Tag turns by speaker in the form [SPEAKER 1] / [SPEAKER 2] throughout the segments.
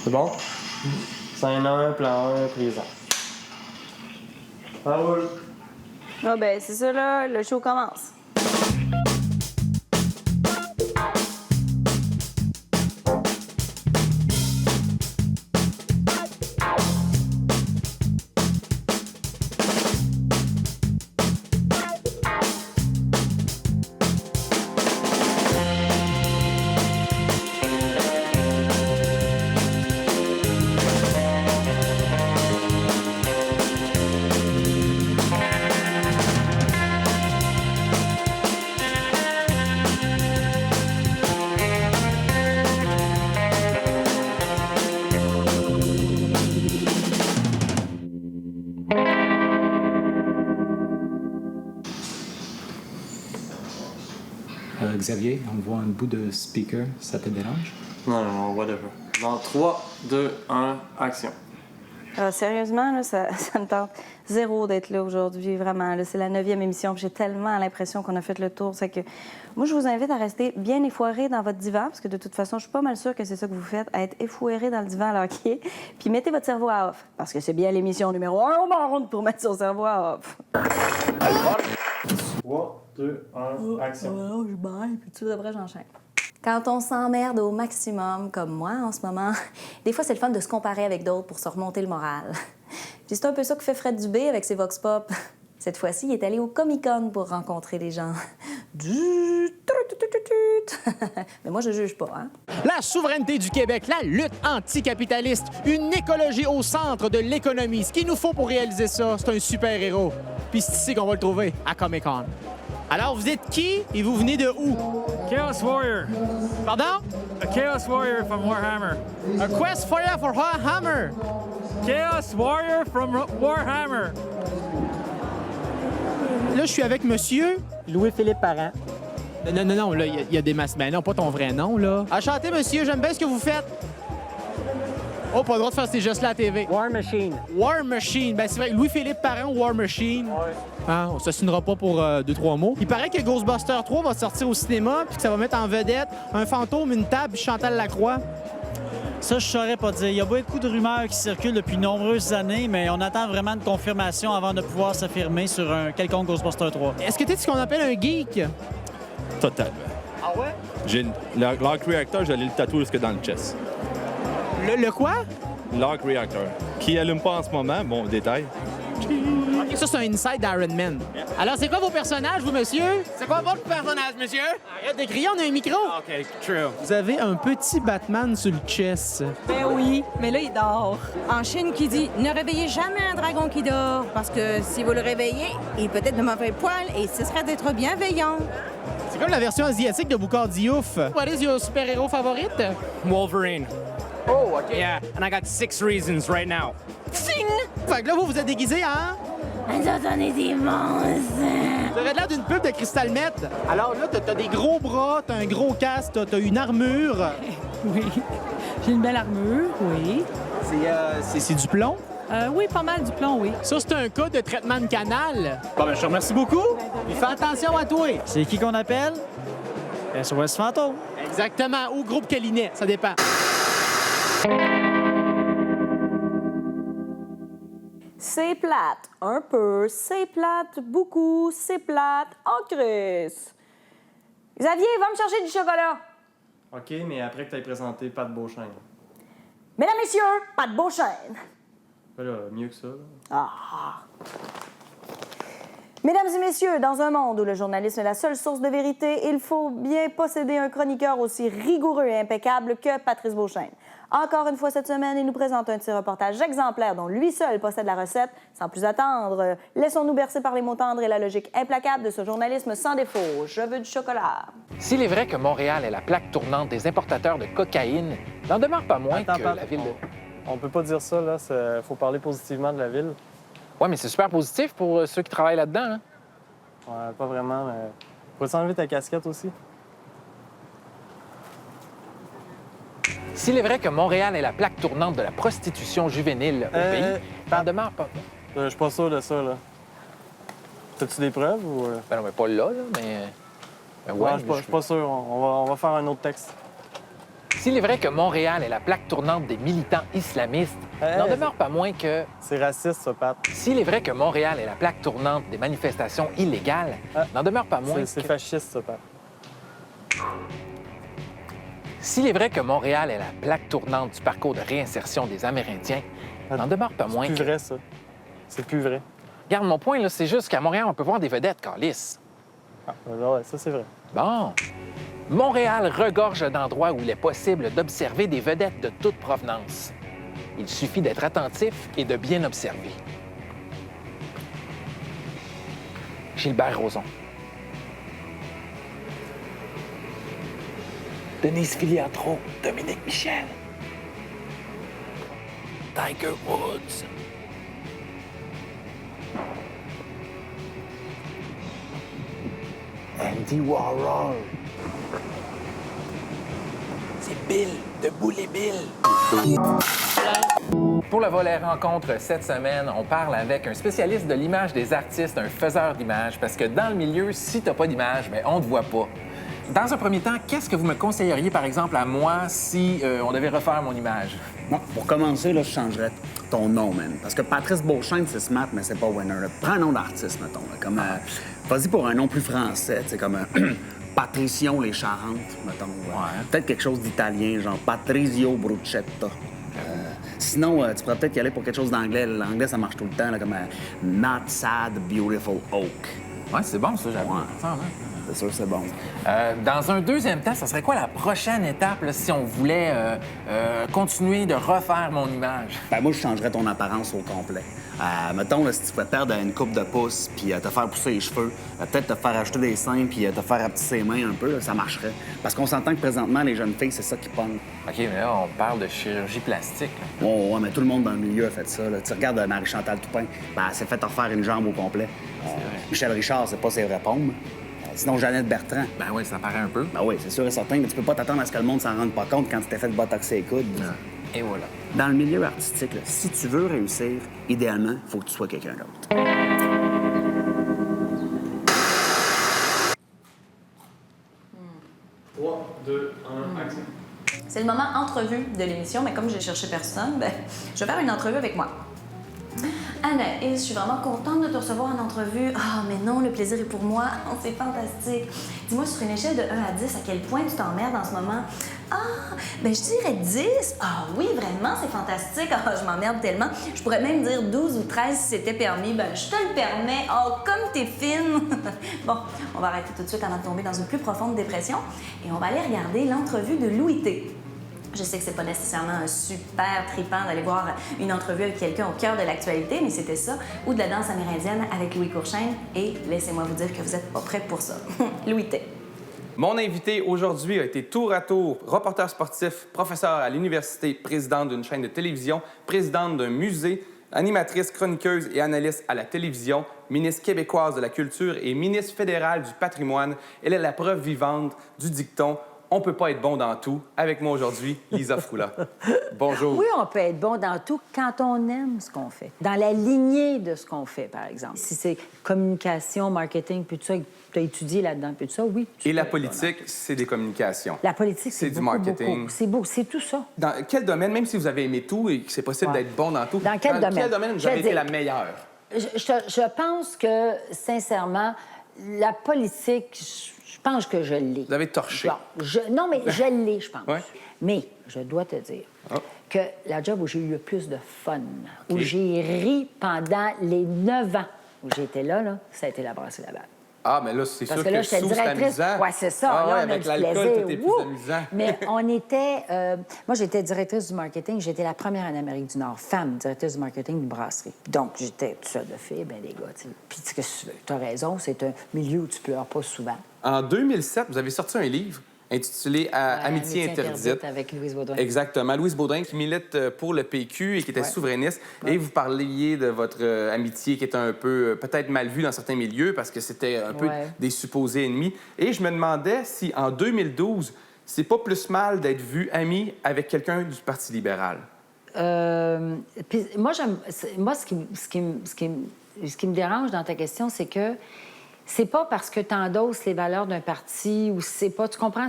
[SPEAKER 1] C'est bon? Scène 1, plan 1, prise 1. Ça roule.
[SPEAKER 2] Ah ben, c'est ça, là, le show commence.
[SPEAKER 3] Xavier, on voit un bout de speaker, ça te dérange?
[SPEAKER 1] Non, whatever. Dans 3, 2, 1, action.
[SPEAKER 2] Sérieusement, là, ça me tente zéro d'être là aujourd'hui, vraiment. Là, c'est la 9e émission, puis j'ai tellement l'impression qu'on a fait le tour. C'est que moi, je vous invite à rester bien effoiré dans votre divan, parce que de toute façon, je suis pas mal sûre que c'est ça que vous faites, à être effoiré dans le divan à l'heure qui est, puis mettez votre cerveau à off, parce que c'est bien l'émission numéro 1 au monde pour mettre son cerveau à off.
[SPEAKER 1] 3, 2, 1, action.
[SPEAKER 2] Je baille, puis tout après, j'enchaîne. Quand on s'emmerde au maximum, comme moi en ce moment, des fois, c'est le fun de se comparer avec d'autres pour se remonter le moral. Puis c'est un peu ça que fait Fred Dubé avec ses Vox Pop. Cette fois-ci, il est allé au Comic-Con pour rencontrer les gens. Mais moi, je juge pas, hein?
[SPEAKER 4] La souveraineté du Québec, la lutte anticapitaliste, une écologie au centre de l'économie. Ce qu'il nous faut pour réaliser ça, c'est un super-héros. Puis c'est ici qu'on va le trouver, à Comic-Con. Alors, vous êtes qui et vous venez de où?
[SPEAKER 5] Chaos Warrior.
[SPEAKER 4] Pardon?
[SPEAKER 5] A Chaos Warrior from Warhammer.
[SPEAKER 4] A quest for Warhammer.
[SPEAKER 5] Chaos Warrior from Warhammer.
[SPEAKER 4] Là, je suis avec monsieur...
[SPEAKER 6] Louis-Philippe Parent.
[SPEAKER 4] Non, là, il y a des masses. Ben non, pas ton vrai nom, là. Enchanté, monsieur, j'aime bien ce que vous faites. Oh, pas le droit de faire ces gestes-là à la TV.
[SPEAKER 6] War Machine.
[SPEAKER 4] War Machine. Ben c'est vrai, Louis-Philippe Parent, War Machine.
[SPEAKER 6] Ouais.
[SPEAKER 4] Ah, on s'assinera pas pour 2-3 mots. Il paraît que Ghostbusters 3 va sortir au cinéma puis que ça va mettre en vedette un fantôme, une table puis Chantal Lacroix.
[SPEAKER 7] Ça, je saurais pas dire. Il y a beaucoup de rumeurs qui circulent depuis de nombreuses années, mais on attend vraiment de confirmation avant de pouvoir s'affirmer sur un quelconque Ghostbusters 3.
[SPEAKER 4] Est-ce que tu es ce qu'on appelle un geek?
[SPEAKER 8] Totalement.
[SPEAKER 4] Ah ouais?
[SPEAKER 8] J'ai l'arc reactor, j'allais le tatouer jusque dans le chest.
[SPEAKER 4] Le quoi?
[SPEAKER 8] L'arc reactor. Qui allume pas en ce moment, bon, détail.
[SPEAKER 4] OK, ça, c'est un inside d'Iron Man. Alors, c'est quoi vos personnages, vous, monsieur? C'est quoi votre personnage, monsieur? Arrête de crier, on a un micro.
[SPEAKER 8] OK, true.
[SPEAKER 4] Vous avez un petit Batman sur le chest.
[SPEAKER 9] Ben oui, mais là, il dort. En Chine, qui dit « Ne réveillez jamais un dragon qui dort, parce que si vous le réveillez, il peut être de mauvais poil et ce serait d'être bienveillant. »
[SPEAKER 4] C'est comme la version asiatique de Boucard Diouf. What is your super-héros favorite?
[SPEAKER 10] Wolverine.
[SPEAKER 4] Oh, OK.
[SPEAKER 10] Yeah, and I got 6 reasons right now.
[SPEAKER 4] Sing! Fait que là, vous êtes déguisé, hein?
[SPEAKER 9] Nous autres, on est immenses.
[SPEAKER 4] Vous avez l'air d'une pub de Crystal Met. Alors là, t'as des gros bras, t'as un gros casque, t'as une armure.
[SPEAKER 9] Oui, j'ai une belle armure, oui.
[SPEAKER 4] C'est du plomb?
[SPEAKER 9] Oui, pas mal du plomb, oui.
[SPEAKER 4] Ça, c'est un cas de traitement de canal. Bon, ben, je te remercie beaucoup. Puis fais attention à toi.
[SPEAKER 7] C'est qui qu'on appelle? SOS Fantôme.
[SPEAKER 4] Exactement. Ou groupe Calinet, ça dépend.
[SPEAKER 2] C'est plate, un peu, c'est plate, beaucoup, c'est plate, en crise. Xavier, va me chercher du chocolat.
[SPEAKER 1] OK, mais après que tu aies présenté Pat Beauchesne.
[SPEAKER 2] Mesdames, messieurs, pas de Beauchesne.
[SPEAKER 1] Ben là, mieux que ça, là.
[SPEAKER 2] Ah. Mesdames et messieurs, dans un monde où le journalisme est la seule source de vérité, il faut bien posséder un chroniqueur aussi rigoureux et impeccable que Patrice Beauchesne. Encore une fois cette semaine, il nous présente un petit reportage exemplaire dont lui seul possède la recette. Sans plus attendre, laissons-nous bercer par les mots tendres et la logique implacable de ce journalisme sans défaut. Je veux du chocolat.
[SPEAKER 11] S'il est vrai que Montréal est la plaque tournante des importateurs de cocaïne, n'en demeure pas moins que la ville de...
[SPEAKER 1] On peut pas dire ça, là. Faut parler positivement de la ville.
[SPEAKER 11] Oui, mais c'est super positif pour ceux qui travaillent là-dedans, hein?
[SPEAKER 1] Ouais, pas vraiment, mais... Faut-tu enlever ta casquette aussi?
[SPEAKER 11] S'il est vrai que Montréal est la plaque tournante de la prostitution juvénile au pays, n'en demeure pas.
[SPEAKER 1] Je suis pas sûr de ça, là. T'as-tu des preuves ou...
[SPEAKER 11] Ben non, mais pas là, mais...
[SPEAKER 1] Ouais, je suis pas sûr. On va faire un autre texte.
[SPEAKER 11] S'il est vrai que Montréal est la plaque tournante des militants islamistes, il n'en demeure pas moins que...
[SPEAKER 1] C'est raciste, ça, Pat.
[SPEAKER 11] S'il est vrai que Montréal est la plaque tournante des manifestations illégales, il n'en demeure pas moins
[SPEAKER 1] C'est
[SPEAKER 11] que...
[SPEAKER 1] fasciste, ça, Pat.
[SPEAKER 11] S'il est vrai que Montréal est la plaque tournante du parcours de réinsertion des Amérindiens, il n'en demeure pas moins
[SPEAKER 1] C'est
[SPEAKER 11] que...
[SPEAKER 1] plus vrai, ça. C'est plus vrai.
[SPEAKER 11] Regarde, mon point, là, c'est juste qu'à Montréal, on peut voir des vedettes, câlisse.
[SPEAKER 1] Ah, ouais, ça, c'est vrai.
[SPEAKER 11] Bon. Montréal regorge d'endroits où il est possible d'observer des vedettes de toute provenance. Il suffit d'être attentif et de bien observer. Gilbert Rozon. Denise Filiatro, Dominique Michel. Tiger Woods. Andy Warhol. C'est Bill de Boulet Bill. Pour le volet rencontre cette semaine, on parle avec un spécialiste de l'image des artistes, un faiseur d'images, parce que dans le milieu, si t'as pas d'image, bien, on te voit pas. Dans un premier temps, qu'est-ce que vous me conseilleriez, par exemple, à moi, si on devait refaire mon image?
[SPEAKER 6] Bon, pour commencer, là, je changerais ton nom, man. Parce que Patrice Beauchesne, c'est smart, mais c'est pas winner. Là. Prends un nom d'artiste, mettons. Là, comme, vas-y pour un nom plus français, tu sais, comme Patricio Les Charentes, mettons. Ouais. Peut-être quelque chose d'italien, genre Patrizio Bruschetta. Sinon, tu pourrais peut-être y aller pour quelque chose d'anglais. L'anglais, ça marche tout le temps, là, comme Not Sad, Beautiful Oak.
[SPEAKER 11] Ouais, c'est bon, ça, j'avoue.
[SPEAKER 6] Ouais. C'est sûr, c'est bon.
[SPEAKER 11] Dans un deuxième temps, ça serait quoi la prochaine étape là, si on voulait continuer de refaire mon image?
[SPEAKER 6] Ben moi, je changerais ton apparence au complet. Mettons, là, si tu pouvais perdre une coupe de pouces, puis te faire pousser les cheveux, peut-être te faire acheter des seins, puis te faire rapetisser les mains un peu, là, ça marcherait. Parce qu'on s'entend que présentement, les jeunes filles, c'est ça qui pogne.
[SPEAKER 11] OK, mais là, on parle de chirurgie plastique. Là.
[SPEAKER 6] Ouais, mais tout le monde dans le milieu a fait ça. Là. Tu regardes Marie-Chantal Toupin, ben, elle s'est fait refaire une jambe au complet. Michel Richard, c'est pas ses vraies paumes. Sinon, Jeannette Bertrand.
[SPEAKER 11] Ben oui, ça paraît un peu.
[SPEAKER 6] Ben oui, c'est sûr et certain, mais tu peux pas t'attendre à ce que le monde s'en rende pas compte quand tu t'es fait botoxer les coudes.
[SPEAKER 11] Et voilà.
[SPEAKER 6] Dans le milieu artistique, là, si tu veux réussir, idéalement, il faut que tu sois quelqu'un d'autre.
[SPEAKER 1] 3, 2, 1, action.
[SPEAKER 2] C'est le moment entrevue de l'émission, mais comme j'ai cherché personne, ben, je vais faire une entrevue avec moi. Anaïs, je suis vraiment contente de te recevoir en entrevue. Ah, mais non, le plaisir est pour moi. Oh, c'est fantastique. Dis-moi, sur une échelle de 1 à 10, à quel point tu t'emmerdes en ce moment? Ah, ben je dirais 10. Ah oui, vraiment, c'est fantastique. Ah, je m'emmerde tellement. Je pourrais même dire 12 ou 13 si c'était permis. Ben, je te le permets. Oh, comme t'es fine. Bon, on va arrêter tout de suite avant de tomber dans une plus profonde dépression. Et on va aller regarder l'entrevue de Louis T. Je sais que c'est pas nécessairement super trippant d'aller voir une entrevue avec quelqu'un au cœur de l'actualité, mais c'était ça, ou de la danse amérindienne avec Louis Courchaine, et laissez-moi vous dire que vous n'êtes pas prêts pour ça. Louis T.
[SPEAKER 12] Mon invité aujourd'hui a été tour à tour reporter sportif, professeur à l'université, présidente d'une chaîne de télévision, présidente d'un musée, animatrice, chroniqueuse et analyste à la télévision, ministre québécoise de la Culture et ministre fédérale du patrimoine. Elle est la preuve vivante du dicton « On peut pas être bon dans tout ». Avec moi aujourd'hui, Lisa Froula. Bonjour.
[SPEAKER 13] Oui, on peut être bon dans tout quand on aime ce qu'on fait. Dans la lignée de ce qu'on fait, par exemple. Si c'est communication, marketing, puis tout ça, tu as étudié là-dedans, puis tout ça, oui.
[SPEAKER 12] Et la politique, c'est des communications.
[SPEAKER 13] La politique, c'est
[SPEAKER 12] du
[SPEAKER 13] beaucoup,
[SPEAKER 12] marketing.
[SPEAKER 13] beaucoup. C'est beau, c'est tout ça.
[SPEAKER 12] Dans quel domaine, même si vous avez aimé tout et que c'est possible d'être bon dans tout,
[SPEAKER 13] dans quel domaine
[SPEAKER 12] vous avez été la meilleure?
[SPEAKER 13] Je pense que, sincèrement, la politique, je pense que je l'ai.
[SPEAKER 12] Vous avez torché.
[SPEAKER 13] Bon, non, mais je l'ai, je pense.
[SPEAKER 12] Ouais.
[SPEAKER 13] Mais je dois te dire que la job où j'ai eu le plus de fun, où j'ai ri pendant les 9 ans où j'étais là, ça a été la brasserie Labatt.
[SPEAKER 12] Ah, mais là, c'est sûr
[SPEAKER 13] Parce que là,
[SPEAKER 12] sous,
[SPEAKER 13] j'étais
[SPEAKER 12] c'est
[SPEAKER 13] directrice.
[SPEAKER 12] amusant.
[SPEAKER 13] Oui, c'est ça.
[SPEAKER 12] Ah,
[SPEAKER 13] là,
[SPEAKER 12] ouais,
[SPEAKER 13] on a
[SPEAKER 12] avec
[SPEAKER 13] du
[SPEAKER 12] l'alcool,
[SPEAKER 13] plaisir.
[SPEAKER 12] tout est plus
[SPEAKER 13] Wouh!
[SPEAKER 12] amusant.
[SPEAKER 13] Mais on était... moi, j'étais directrice du marketing. J'étais la première en Amérique du Nord, femme directrice du marketing d'une brasserie. Donc, j'étais toute seule de filles, ben les gars, tu sais. Puis, qu'est-ce que tu veux? Tu as raison, c'est un milieu où tu pleures pas souvent.
[SPEAKER 12] En 2007, vous avez sorti un livre intitulé Amitié interdite.
[SPEAKER 13] Avec Louise Baudouin.
[SPEAKER 12] Exactement. Louise Baudouin qui milite pour le PQ et qui était souverainiste. Et vous parliez de votre amitié qui était un peu, peut-être mal vue dans certains milieux parce que c'était un peu des supposés ennemis. Et je me demandais si, en 2012, c'est pas plus mal d'être vu ami avec quelqu'un du Parti libéral.
[SPEAKER 13] Puis moi, ce qui me dérange dans ta question, c'est que c'est pas parce que tu endosses les valeurs d'un parti ou c'est pas... Tu comprends?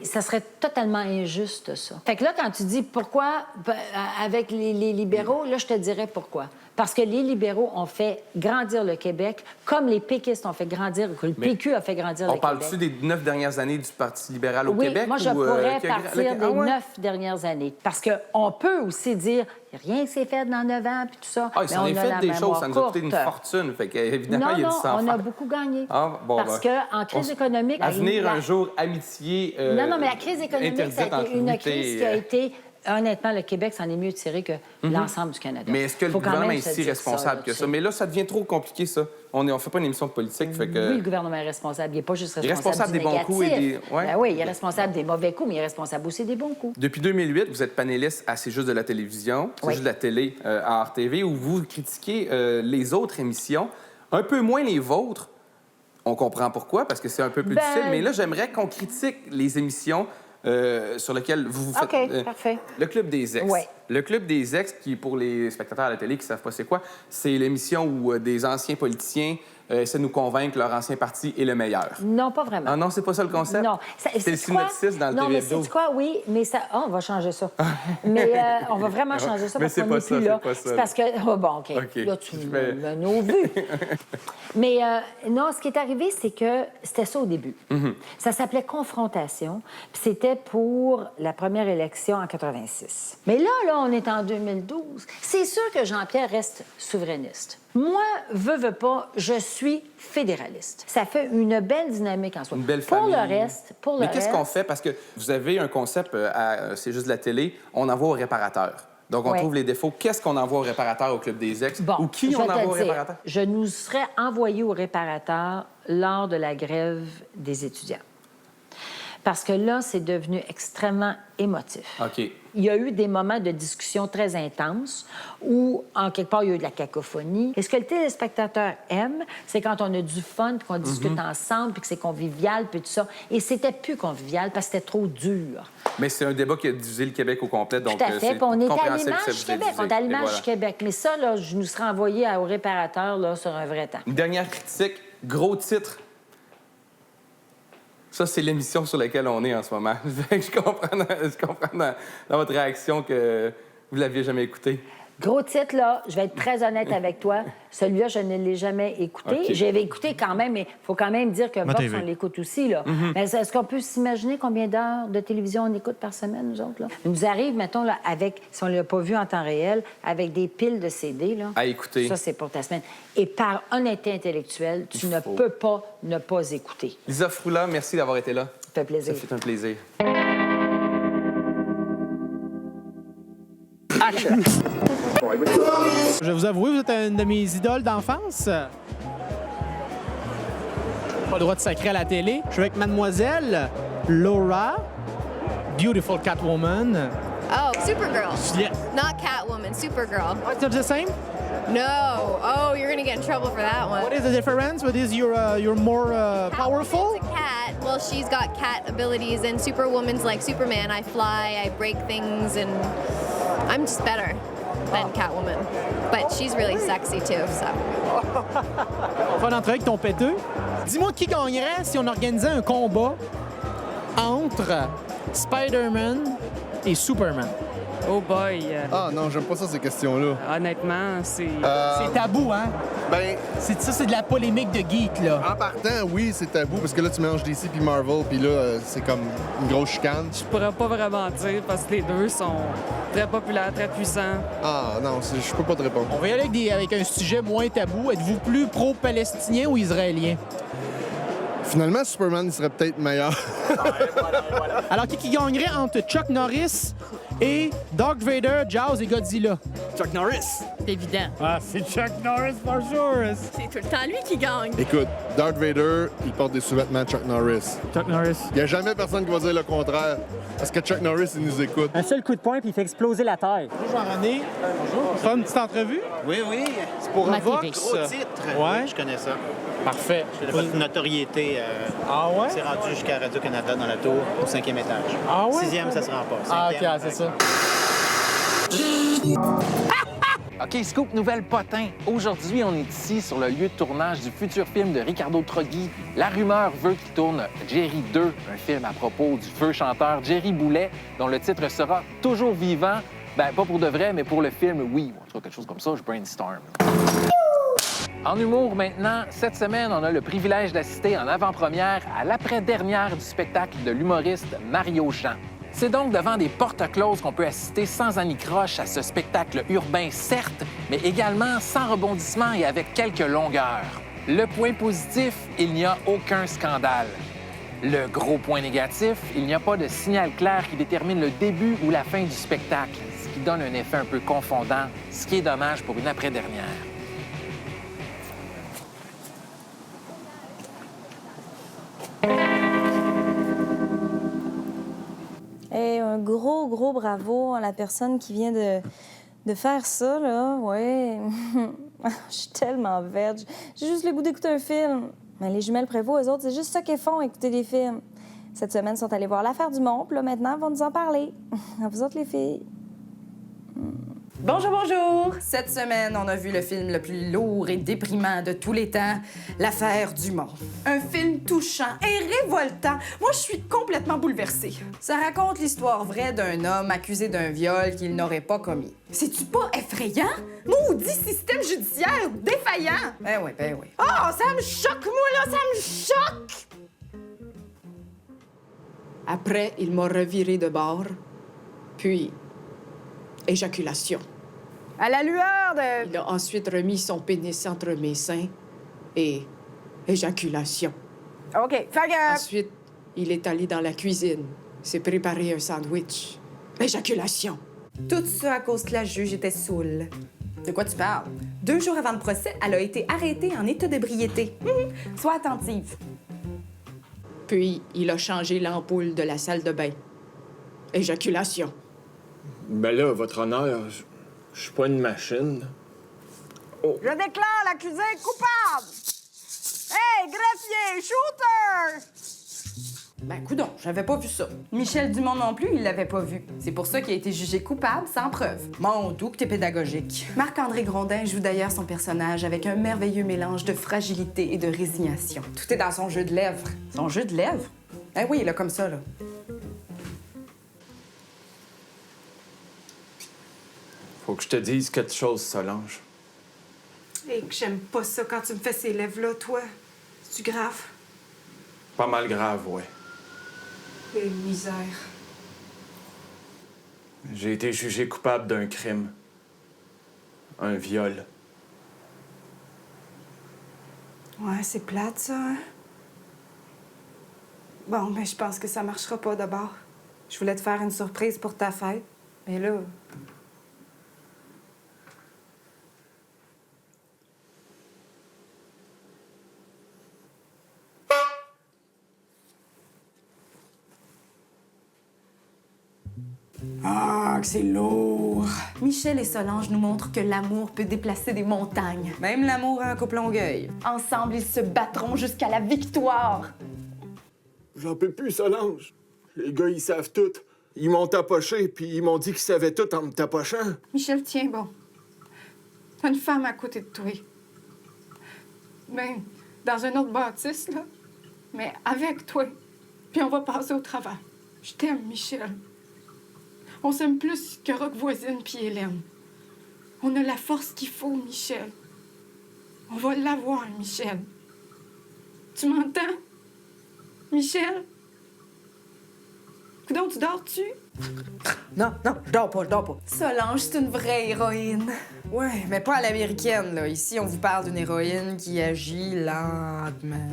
[SPEAKER 13] Ça serait totalement injuste, ça. Fait que là, quand tu dis pourquoi avec les libéraux, là, je te dirais pourquoi. Parce que les libéraux ont fait grandir le Québec comme les péquistes ont fait grandir, que le PQ a fait grandir le Québec.
[SPEAKER 12] On parle-tu des 9 dernières années du Parti libéral au Québec?
[SPEAKER 13] Oui, moi, je pourrais partir des 9 dernières années. Parce qu'on peut aussi dire, rien s'est fait dans 9 ans, puis tout ça.
[SPEAKER 12] Ah, ils s'en ont fait des choses, ça nous a coûté une fortune. Fait qu'évidemment, il y a du sang.
[SPEAKER 13] On a beaucoup gagné.
[SPEAKER 12] Ah, bon,
[SPEAKER 13] parce qu'en crise économique...
[SPEAKER 12] À venir un jour, amitié...
[SPEAKER 13] non, mais la crise économique, ça a été une crise qui a été... Honnêtement, le Québec s'en est mieux tiré que l'ensemble du Canada.
[SPEAKER 12] Mais est-ce que le gouvernement est si responsable que ça? Mais là, ça devient trop compliqué, ça. On ne fait pas une émission de politique, fait que...
[SPEAKER 13] Oui, le gouvernement est responsable. Il n'est pas juste responsable,
[SPEAKER 12] il est responsable
[SPEAKER 13] des
[SPEAKER 12] bons coups et des... Ouais.
[SPEAKER 13] Ben oui, il est responsable des mauvais coups, mais il est responsable aussi des bons coups.
[SPEAKER 12] Depuis 2008, vous êtes panéliste à C'est juste de la télévision, C'est juste de la télé à RTV, où vous critiquez les autres émissions, un peu moins les vôtres. On comprend pourquoi, parce que c'est un peu plus difficile. Mais là, j'aimerais qu'on critique les émissions sur lesquelles vous faites...
[SPEAKER 13] OK, parfait.
[SPEAKER 12] Le Club des ex.
[SPEAKER 13] Ouais.
[SPEAKER 12] Le Club des ex, qui, pour les spectateurs à la télé qui ne savent pas c'est quoi, c'est l'émission où des anciens politiciens essaient de nous convaincre que leur ancien parti est le meilleur.
[SPEAKER 13] Non, pas vraiment.
[SPEAKER 12] Ah non, c'est pas ça le concept?
[SPEAKER 13] Non.
[SPEAKER 12] C'est le synopsis dans le
[SPEAKER 13] Non,
[SPEAKER 12] TV
[SPEAKER 13] mais
[SPEAKER 12] Hebdo.
[SPEAKER 13] c'est quoi? Oui, mais ça... Oh, on va changer ça. Mais on va vraiment changer ça parce qu'on n'est plus là. C'est parce que... Oh, bon, OK. Là, tu m'as vu. Mais non, ce qui est arrivé, c'est que c'était ça au début. Ça s'appelait Confrontation, puis c'était pour la première élection en 86. Mais là, on est en 2012. C'est sûr que Jean-Pierre reste souverainiste. Moi, veux pas, je suis fédéraliste. Ça fait une belle dynamique en soi.
[SPEAKER 12] Une belle famille.
[SPEAKER 13] Pour le
[SPEAKER 12] Mais qu'est-ce
[SPEAKER 13] reste...
[SPEAKER 12] qu'on fait? Parce que vous avez un concept, c'est juste de la télé, on envoie au réparateur. Donc, on trouve les défauts. Qu'est-ce qu'on envoie au réparateur au Club des ex?
[SPEAKER 13] Bon,
[SPEAKER 12] ou qui on envoie au réparateur?
[SPEAKER 13] Je nous serais envoyé au réparateur lors de la grève des étudiants. Parce que là, c'est devenu extrêmement émotif.
[SPEAKER 12] OK.
[SPEAKER 13] Il y a eu des moments de discussion très intenses où, en quelque part, il y a eu de la cacophonie. Et ce que le téléspectateur aime, c'est quand on a du fun, qu'on discute ensemble, puis que c'est convivial, puis tout ça. Et c'était plus convivial parce que c'était trop dur.
[SPEAKER 12] Mais c'est un débat qui a divisé le Québec au complet, donc
[SPEAKER 13] tout à fait.
[SPEAKER 12] c'est
[SPEAKER 13] Puis on est à
[SPEAKER 12] compréhensible que ça
[SPEAKER 13] l'image
[SPEAKER 12] vous ait
[SPEAKER 13] Québec.
[SPEAKER 12] divisé.
[SPEAKER 13] On est à l'image
[SPEAKER 12] voilà.
[SPEAKER 13] Québec. Mais ça, là, je nous serais envoyé au réparateur là, sur un vrai temps.
[SPEAKER 12] Une dernière critique, gros titre. Ça, c'est l'émission sur laquelle on est en ce moment. Je comprends dans votre réaction que vous ne l'aviez jamais écouté.
[SPEAKER 13] Gros titre, là, je vais être très honnête avec toi. Celui-là, je ne l'ai jamais écouté.
[SPEAKER 12] Okay.
[SPEAKER 13] J'avais écouté quand même, mais il faut quand même dire que Vox, on l'écoute aussi, là. Mais est-ce qu'on peut s'imaginer combien d'heures de télévision on écoute par semaine, nous autres, là? Il nous arrive, mettons, là, avec, si on ne l'a pas vu en temps réel, avec des piles de CD, là.
[SPEAKER 12] À écouter.
[SPEAKER 13] Ça, c'est pour ta semaine. Et par honnêteté intellectuelle, tu ne peux pas ne pas écouter.
[SPEAKER 12] Lisa Froula, merci d'avoir été là.
[SPEAKER 13] Ça fait plaisir.
[SPEAKER 12] Ça fait un plaisir.
[SPEAKER 4] Je vais vous avouer, vous êtes une de mes idoles d'enfance. Pas le droit de sacrer à la télé. Je suis avec mademoiselle Laura, beautiful Catwoman.
[SPEAKER 14] Oh, Supergirl.
[SPEAKER 4] Yes.
[SPEAKER 14] Not Catwoman, Supergirl.
[SPEAKER 4] It's not the same?
[SPEAKER 14] No. Oh, you're gonna get in trouble for that one.
[SPEAKER 4] What is the difference? What is you're more powerful?
[SPEAKER 14] Catwoman's a cat. Well, she's got cat abilities, and Superwoman's like Superman. I fly, I break things, and I'm just better than Catwoman. But she's really sexy too, so.
[SPEAKER 4] On va faire une entrevue avec ton péteux. Dis-moi qui gagnerait si on organisait un combat entre Spider-Man et Superman.
[SPEAKER 1] Oh boy.
[SPEAKER 15] Ah non, j'aime pas ça, ces questions-là.
[SPEAKER 1] Honnêtement, c'est...
[SPEAKER 4] C'est tabou, hein?
[SPEAKER 15] Ben...
[SPEAKER 4] Ça, c'est de la polémique de geek, là.
[SPEAKER 15] En partant, oui, c'est tabou, parce que là, tu mélanges DC puis Marvel, puis là, c'est comme une grosse chicane.
[SPEAKER 1] Je pourrais pas vraiment dire, parce que les deux sont très populaires, très puissants.
[SPEAKER 15] Ah non, je peux pas te répondre.
[SPEAKER 4] On va y aller avec un sujet moins tabou. Êtes-vous plus pro-palestinien ou israélien?
[SPEAKER 15] Finalement, Superman, il serait peut-être meilleur.
[SPEAKER 4] Alors, qui gagnerait entre Chuck Norris et Darth Vader, Jaws et Godzilla?
[SPEAKER 5] Chuck Norris.
[SPEAKER 9] C'est évident.
[SPEAKER 5] Ah, c'est Chuck Norris for sure.
[SPEAKER 9] C'est tout le temps lui qui gagne.
[SPEAKER 15] Écoute, Darth Vader, il porte des sous-vêtements Chuck Norris.
[SPEAKER 5] Chuck Norris.
[SPEAKER 15] Il n'y a jamais personne qui va dire le contraire, parce que Chuck Norris, il nous écoute.
[SPEAKER 7] Un seul coup de poing, puis il fait exploser la Terre.
[SPEAKER 4] Bonjour, Jean-René. Bonjour. Faire une petite entrevue?
[SPEAKER 16] Oui, oui.
[SPEAKER 4] C'est pour un Vox.
[SPEAKER 16] Gros titre.
[SPEAKER 4] Ouais.
[SPEAKER 16] Je connais ça.
[SPEAKER 4] Parfait.
[SPEAKER 16] J'ai fait une notoriété.
[SPEAKER 4] Ah ouais?
[SPEAKER 16] C'est rendu jusqu'à Radio-Canada dans la tour, au 5e étage.
[SPEAKER 4] Ah ouais?
[SPEAKER 16] 6e, ça se rend pas.
[SPEAKER 4] Ah,
[SPEAKER 16] 5e,
[SPEAKER 4] OK, c'est ça.
[SPEAKER 11] OK, scoop nouvelle potin. Aujourd'hui, on est ici sur le lieu de tournage du futur film de Ricardo Troggi. La rumeur veut qu'il tourne Jerry 2, un film à propos du feu chanteur Jerry Boulet, dont le titre sera Toujours vivant. Ben, pas pour de vrai, mais pour le film, oui. En tout cas, quelque chose comme ça, je brainstorm. En humour, maintenant, cette semaine, on a le privilège d'assister en avant-première à l'après-dernière du spectacle de l'humoriste Mario Jean. C'est donc devant des portes closes qu'on peut assister sans anicroche à ce spectacle urbain, certes, mais également sans rebondissement et avec quelques longueurs. Le point positif, il n'y a aucun scandale. Le gros point négatif, il n'y a pas de signal clair qui détermine le début ou la fin du spectacle, ce qui donne un effet un peu confondant, ce qui est dommage pour une après-dernière.
[SPEAKER 2] Et un gros bravo à la personne qui vient de faire ça, là. Ouais. Je suis tellement verte. J'ai juste le goût d'écouter un film. Mais les jumelles Prévost, eux autres, c'est juste ça qu'elles font, écouter des films. Cette semaine, ils sont allés voir L'Affaire du Monde, puis là, maintenant, ils vont nous en parler. À vous autres, les filles.
[SPEAKER 17] Bonjour, bonjour! Cette semaine, on a vu le film le plus lourd et déprimant de tous les temps, L'Affaire du Monde. Un film touchant et révoltant. Moi, je suis complètement bouleversée. Ça raconte l'histoire vraie d'un homme accusé d'un viol qu'il n'aurait pas commis. C'est-tu pas effrayant? Maudit système judiciaire défaillant! Ben oui, ben oui. Oh, ça me choque, moi, là! Ça me choque! Après, il m'a reviré de bord, puis éjaculation. À la lueur de... Il a ensuite remis son pénis entre mes seins et éjaculation. OK, fait que... Ensuite, il est allé dans la cuisine, s'est préparé un sandwich. Éjaculation. Tout ça à cause que la juge était saoule. De quoi tu parles? 2 jours avant le procès, elle a été arrêtée en état d'ébriété. Sois attentive. Puis, il a changé l'ampoule de la salle de bain. Éjaculation.
[SPEAKER 18] Ben là, votre honneur, je suis pas une machine. Oh.
[SPEAKER 17] Je déclare l'accusé coupable! Hey, greffier, shooter! Ben, coudonc, j'avais pas vu ça. Michel Dumont non plus, il l'avait pas vu. C'est pour ça qu'il a été jugé coupable sans preuve. Mon doux que t'es pédagogique. Marc-André Grondin joue d'ailleurs son personnage avec un merveilleux mélange de fragilité et de résignation. Tout est dans son jeu de lèvres. Son jeu de lèvres? Eh oui, là, comme ça, là.
[SPEAKER 18] Faut que je te dise quelque chose, Solange.
[SPEAKER 17] Et que j'aime pas ça quand tu me fais ces lèvres-là, toi. C'est-tu grave?
[SPEAKER 18] Pas mal grave, ouais.
[SPEAKER 17] Quelle misère.
[SPEAKER 18] J'ai été jugé coupable d'un crime. Un viol.
[SPEAKER 17] Ouais, c'est plate, ça. Hein? Bon, mais je pense que ça marchera pas d'abord. Je voulais te faire une surprise pour ta fête, mais là... Ah, que c'est lourd! Michel et Solange nous montrent que l'amour peut déplacer des montagnes. Même l'amour à un couple Longueuil. Ensemble, ils se battront jusqu'à la victoire.
[SPEAKER 15] J'en peux plus, Solange. Les gars, ils savent tout. Ils m'ont tapoché, puis ils m'ont dit qu'ils savaient tout en me tapochant.
[SPEAKER 17] Michel, tiens bon. T'as une femme à côté de toi. Ben, dans un autre bâtisse, là. Mais avec toi. Puis on va passer au travail. Je t'aime, Michel. On s'aime plus que Rock Voisine puis Hélène. On a la force qu'il faut, Michel. On va l'avoir, Michel. Tu m'entends? Michel? Coudonc, tu dors-tu? Non, je dors pas. Solange, c'est une vraie héroïne. Ouais, mais pas à l'américaine, là. Ici, on vous parle d'une héroïne qui agit lentement.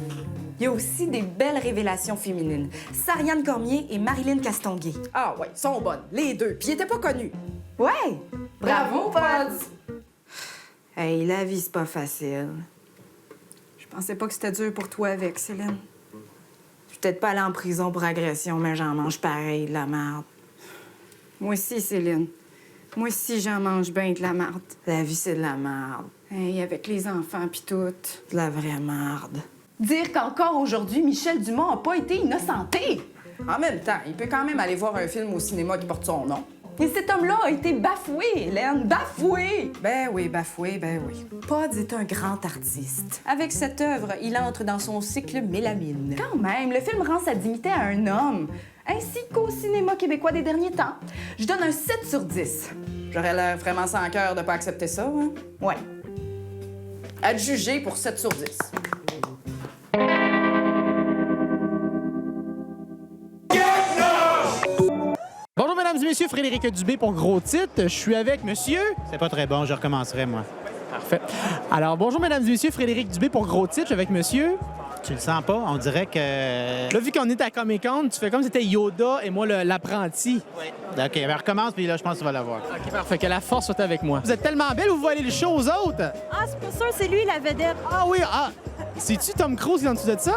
[SPEAKER 17] Il y a aussi des belles révélations féminines. Sariane Cormier et Marilyn Castonguay. Ah ouais, sont bonnes, les deux. Puis ils étaient pas connus. Ouais! Bravo, Pods! Hey, la vie, c'est pas facile. Je pensais pas que c'était dur pour toi avec, Céline. Je suis peut-être pas allée en prison pour agression, mais j'en mange pareil, de la merde. Moi aussi, Céline. Moi aussi, j'en mange bien de la merde. La vie, c'est de la merde. Hey, avec les enfants pis tout. De la vraie merde. Dire qu'encore aujourd'hui, Michel Dumont a pas été innocenté. En même temps, il peut quand même aller voir un film au cinéma qui porte son nom. Et cet homme-là a été bafoué, Hélène, bafoué! Ben oui, bafoué, ben oui. Pod est un grand artiste. Avec cette œuvre, il entre dans son cycle mélamine. Quand même, le film rend sa dignité à un homme, ainsi qu'au cinéma québécois des derniers temps. Je donne un 7 sur 10. J'aurais l'air vraiment sans cœur de pas accepter ça, hein? Ouais. À te juger pour 7 sur 10.
[SPEAKER 4] Bonjour, mesdames et messieurs, Frédéric Dubé pour Gros Titre. Je suis avec monsieur...
[SPEAKER 7] C'est pas très bon, je recommencerai, moi.
[SPEAKER 4] Parfait. Alors, bonjour, mesdames et messieurs, Frédéric Dubé pour Gros Titre. Je suis avec monsieur...
[SPEAKER 7] Tu le sens pas? On dirait que...
[SPEAKER 4] Là, vu qu'on est à Comic-Con, tu fais comme si c'était Yoda et moi l'apprenti.
[SPEAKER 7] Oui. OK, ben recommence, puis là, je pense que tu vas l'avoir.
[SPEAKER 4] OK, parfait. Que la force soit avec moi. Vous êtes tellement belle, vous voulez le show aux autres?
[SPEAKER 19] Ah, c'est pas sûr, c'est lui la vedette.
[SPEAKER 4] Ah oui, ah! C'est-tu Tom Cruise qui est en dessous de ça?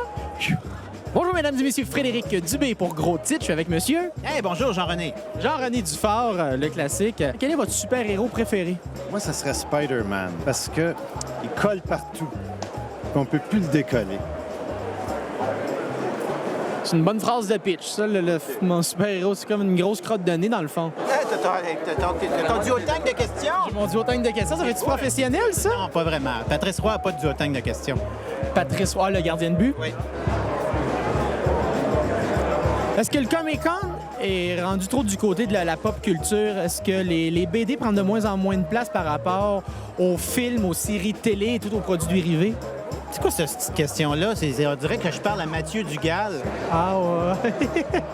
[SPEAKER 4] Bonjour, mesdames et messieurs, Frédéric Dubé pour Gros Titre. Je suis avec monsieur...
[SPEAKER 7] Hey, bonjour, Jean-René.
[SPEAKER 4] Jean-René Dufort, le classique. Quel est votre super-héros préféré?
[SPEAKER 5] Moi, ça serait Spider-Man, parce que il colle partout. On peut plus le décoller.
[SPEAKER 4] C'est une bonne phrase de pitch, ça. Mon super-héros, c'est comme une grosse crotte de nez, dans le fond.
[SPEAKER 7] T'as du duotang de questions?
[SPEAKER 4] J'ai mon duotang de questions. Ça fait-tu professionnel, ça?
[SPEAKER 7] Non, pas vraiment. Patrice Roy n'a pas de duotang de questions.
[SPEAKER 4] Patrice Roy, le gardien de but?
[SPEAKER 7] Oui.
[SPEAKER 4] Est-ce que le Comic-Con est rendu trop du côté de la pop culture? Est-ce que les BD prennent de moins en moins de place par rapport aux films, aux séries télé et tout aux produits dérivés?
[SPEAKER 7] C'est quoi cette petite question-là? On dirait que je parle à Mathieu Dugal.
[SPEAKER 4] Ah ouais?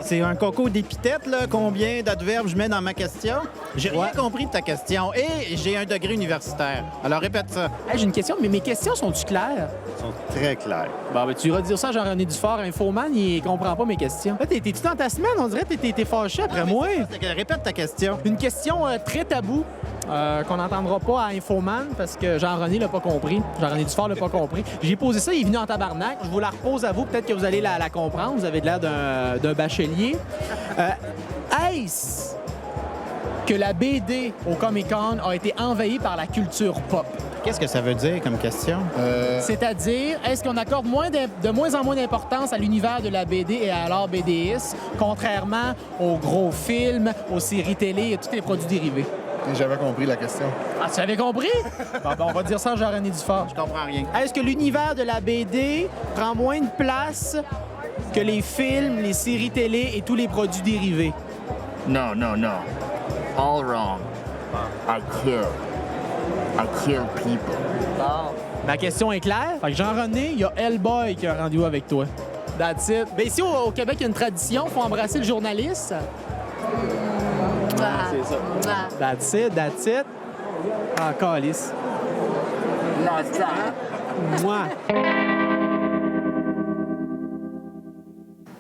[SPEAKER 7] C'est un concours d'épithètes, là. Combien d'adverbes je mets dans ma question? J'ai rien compris de ta question. Et j'ai un degré universitaire. Alors répète ça.
[SPEAKER 4] Hey, j'ai une question, mais mes questions sont-tu claires?
[SPEAKER 5] Ils sont très clairs.
[SPEAKER 4] Bon, ben tu iras dire ça à Jean-René Dufort, Infoman, il comprend pas mes questions. Là, t'es-tu dans ta semaine? On dirait que t'es fâché après moi.
[SPEAKER 7] Répète ta question.
[SPEAKER 4] Une question très taboue. Qu'on n'entendra pas à Infoman parce que Jean-René l'a pas compris. Jean-René Dufort l'a pas compris. J'ai posé ça, il est venu en tabarnak. Je vous la repose à vous, peut-être que vous allez la comprendre. Vous avez l'air d'un bachelier. Est-ce que la BD au Comic-Con a été envahie par la culture pop?
[SPEAKER 7] Qu'est-ce que ça veut dire comme question?
[SPEAKER 4] C'est-à-dire, est-ce qu'on accorde de moins en moins d'importance à l'univers de la BD et à l'art BDiste, contrairement aux gros films, aux séries télé et tous les produits dérivés?
[SPEAKER 5] J'avais compris la question.
[SPEAKER 4] Ah, tu avais compris? Bon, on va dire ça à Jean-René Dufort.
[SPEAKER 7] Je comprends rien.
[SPEAKER 4] Est-ce que l'univers de la BD prend moins de place que les films, les séries télé et tous les produits dérivés?
[SPEAKER 20] No. All wrong. I kill people.
[SPEAKER 4] Bon. Ma question est claire. Fait que Jean-René, il y a Hellboy qui a un rendez-vous avec toi. That's it. Ben ici, au Québec, il y a une tradition. Il faut embrasser le journaliste. C'est ça. That's it. Ah, calice. Moi.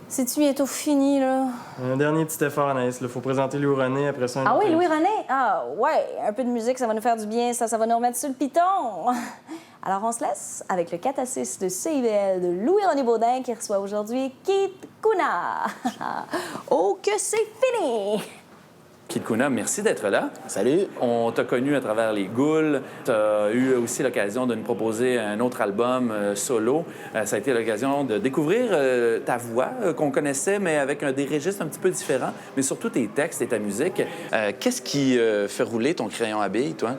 [SPEAKER 2] C'est-tu bientôt fini, là?
[SPEAKER 21] Un dernier petit effort, Anaïs. Il faut présenter Louis-René, après ça...
[SPEAKER 2] Ah oui, Louis-René? Ah, ouais, un peu de musique, ça va nous faire du bien, ça va nous remettre sur le piton. Alors, on se laisse avec le 4 à 6 de CIBL de Louis-René Baudin qui reçoit aujourd'hui Keith Kuna. Oh, que c'est fini!
[SPEAKER 22] Keith Kuna, merci d'être là.
[SPEAKER 6] Salut.
[SPEAKER 22] On t'a connu à travers les Ghouls. Tu as eu aussi l'occasion de nous proposer un autre album solo. Ça a été l'occasion de découvrir ta voix qu'on connaissait, mais avec des registres un petit peu différents, mais surtout tes textes et ta musique. Qu'est-ce qui fait rouler ton crayon à billes, toi?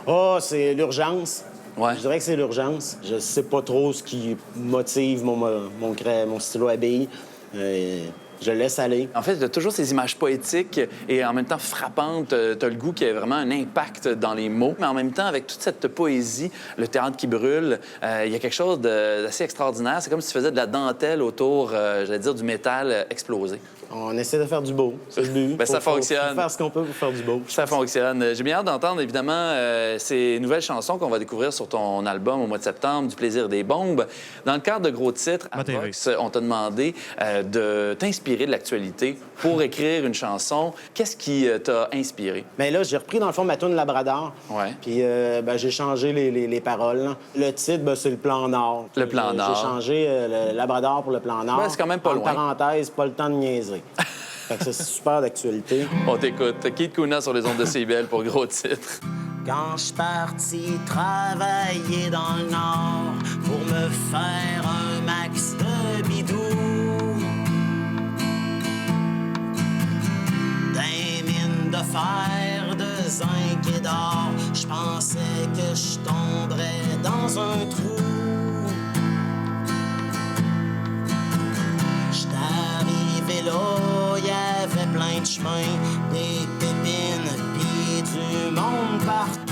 [SPEAKER 23] Oh, c'est l'urgence.
[SPEAKER 22] Ouais.
[SPEAKER 23] Je dirais que c'est l'urgence. Je sais pas trop ce qui motive mon stylo à billes. Je laisse aller.
[SPEAKER 22] En fait, tu as toujours ces images poétiques et en même temps frappantes. Tu as le goût qui a vraiment un impact dans les mots. Mais en même temps, avec toute cette poésie, le théâtre qui brûle, il y a quelque chose d'assez extraordinaire. C'est comme si tu faisais de la dentelle autour, j'allais dire, du métal explosé.
[SPEAKER 23] On essaie de faire du beau, c'est le but.
[SPEAKER 22] Bien, ça fonctionne.
[SPEAKER 23] Faut faire ce qu'on peut pour faire du beau.
[SPEAKER 22] Ça fonctionne. J'ai bien hâte d'entendre, évidemment, ces nouvelles chansons qu'on va découvrir sur ton album au mois de septembre, Du plaisir des bombes. Dans le cadre de Gros Titres, à Vox, on t'a demandé de t'inspirer de l'actualité pour écrire une chanson. Qu'est-ce qui t'a inspiré?
[SPEAKER 23] Bien là, j'ai repris, dans le fond, ma toune Labrador.
[SPEAKER 22] Ouais.
[SPEAKER 23] Puis j'ai changé les paroles. Le titre, c'est le plan Nord.
[SPEAKER 22] Le plan Nord.
[SPEAKER 23] J'ai changé le Labrador pour le plan Nord.
[SPEAKER 22] Ben, c'est quand même pas loin.
[SPEAKER 23] Parenthèse, pas le temps de niaiser. Fait que c'est super d'actualité.
[SPEAKER 22] On t'écoute. Keith Kuna sur les ondes de CIBL pour Gros Titres.
[SPEAKER 23] Quand je suis parti travailler dans le Nord pour me faire un max de bidou, des mines de faire de zinc et d'or. Je pensais que je tomberais dans un trou. J'étais arrivé là, y avait plein de chemins, des pépines pis du monde partout.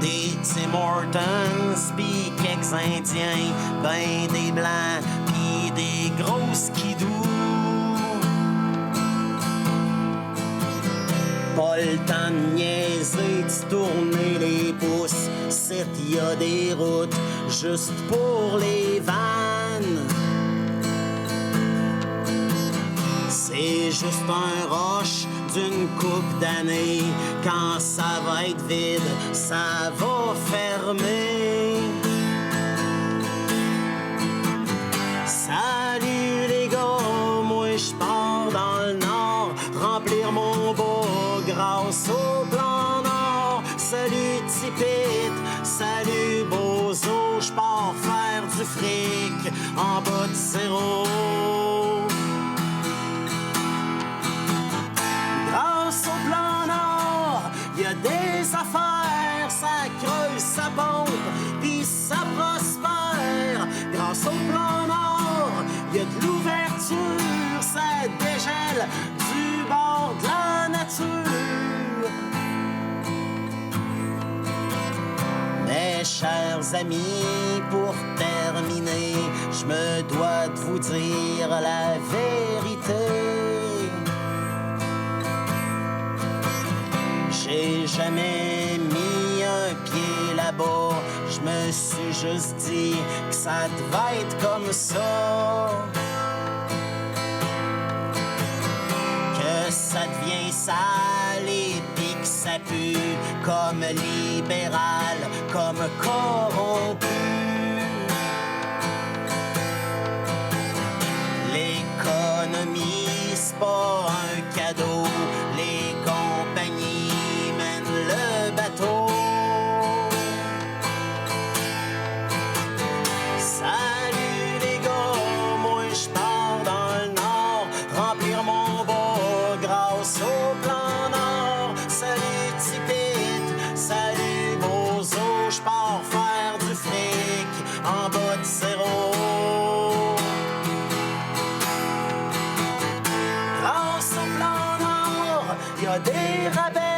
[SPEAKER 23] Des Tim Hortons pis quelques Indiens, ben des blancs pis des gros skidoo. Pas le temps de niaiser, de tourner les pouces. C'est y a des routes juste pour les vannes. C'est juste un roche d'une coupe d'années. Quand ça va être vide, ça va fermer. Salut les gars, moi je pars dans le nord, remplir mon beau grâce au plan nord. Salut Tipit, salut Bozo, je pars faire du fric en bas de zéro. Grâce au plan nord, y a des affaires, ça creuse, ça pompe, pis ça prospère. Grâce au plan nord, y a de l'ouverture, ça dégèle du bord de la nature. Mes chers amis, pour terminer, je me dois de vous dire la vérité. J'ai jamais mis un pied là-bas, je me suis juste dit que ça devait être comme ça. Que ça devient sale et puis que ça pue, comme libéral, comme corrompu. L'économie, c'est pas un cadeau, les compagnies mènent le bateau. Salut les gars, moi je pars dans le nord, remplir mon beau grâce au plan nord. Salut Tipit, salut Bozo, je pars faire du fric en bas de zéro. Grâce au plan nord, y a des rabais.